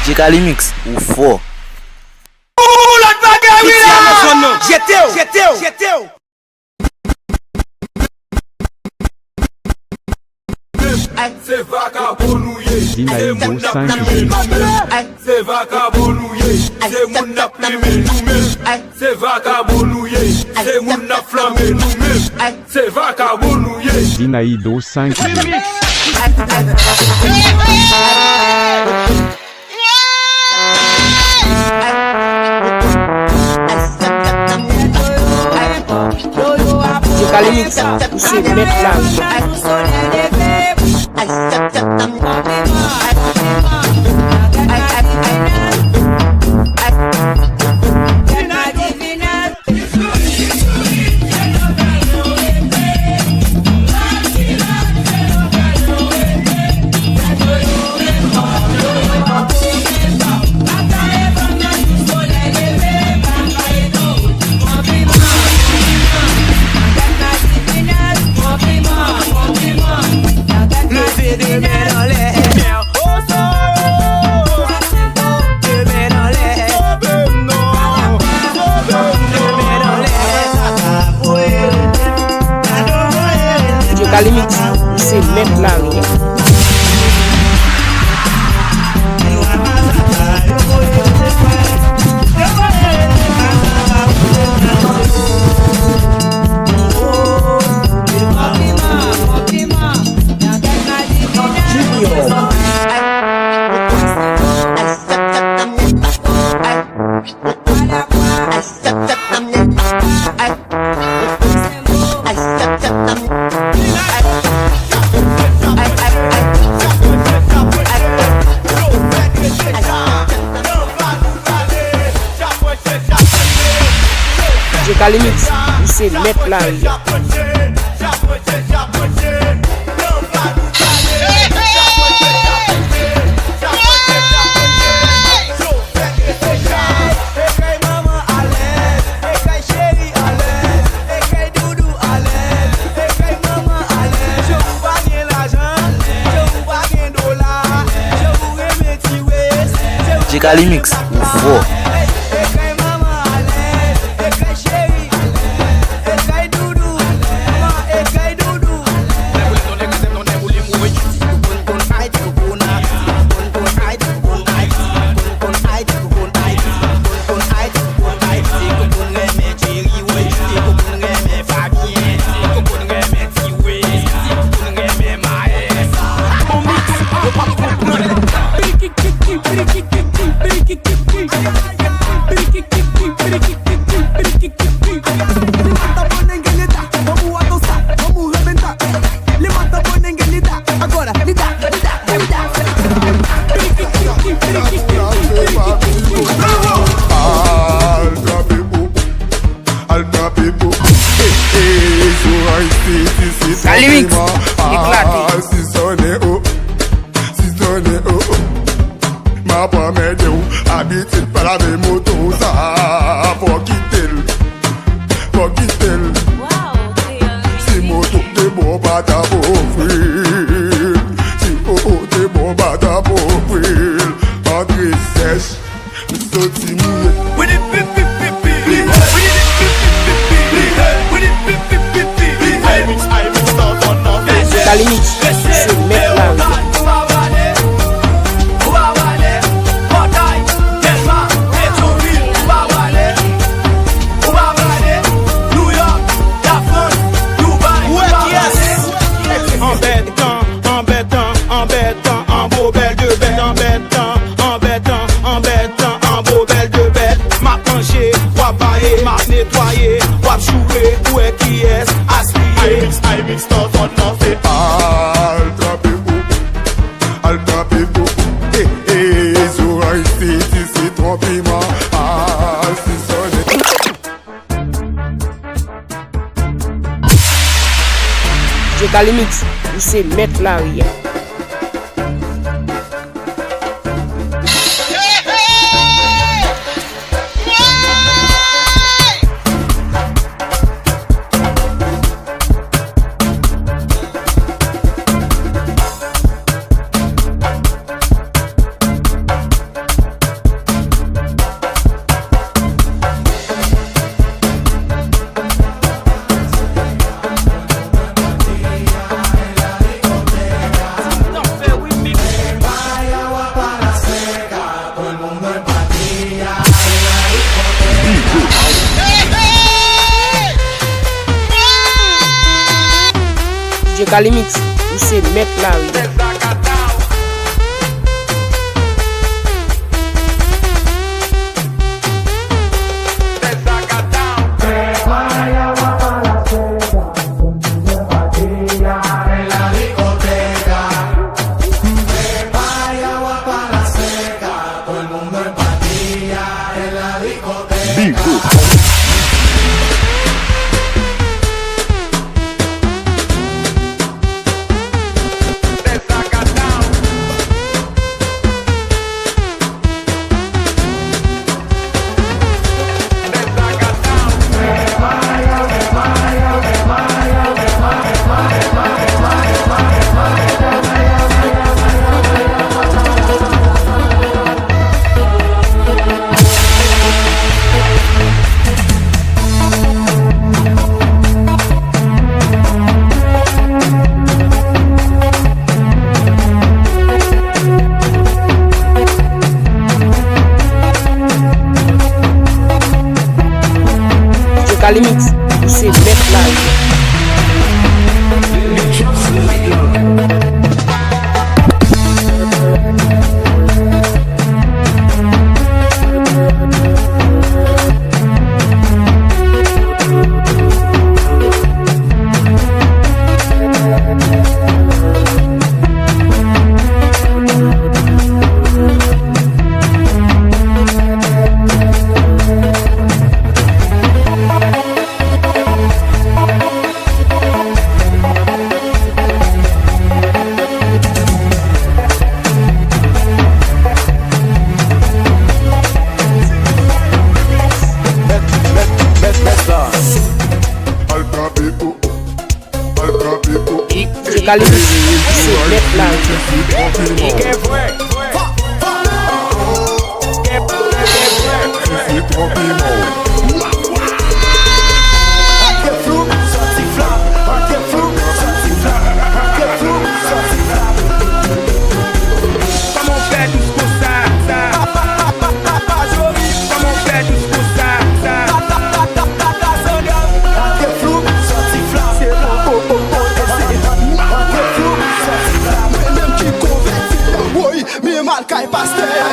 Jekalimix, ou fort. C'est vagabondouillé, Dinaïdo 5 c'est vagabondouillé, c'est mon apprimé nous-mêmes, c'est vagabondouillé, c'est mon afflammé nous-mêmes, c'est vagabondouillé. Dinaïdo 5 Jekalimix, c'est mettre là. Jekalimix, c'est mettre là. Jekalimix, c'est mettre là. Jekalimix, ou fort. Jekalimix, éclaté. Si sonne oh, ma promesse où habite par la même moto, ça pour quitter. Si moto te bon pas ta profil, si moto te bon pas ta profil, André sèche, sauti mouillé. Jekalimix, c'est mettre là. Jekalimix, c'est mettre là. Kalimix, ou se met la ri. Kalimix, ou se met la ri. Kalimix, ou se met la ri. Mal cai pastel.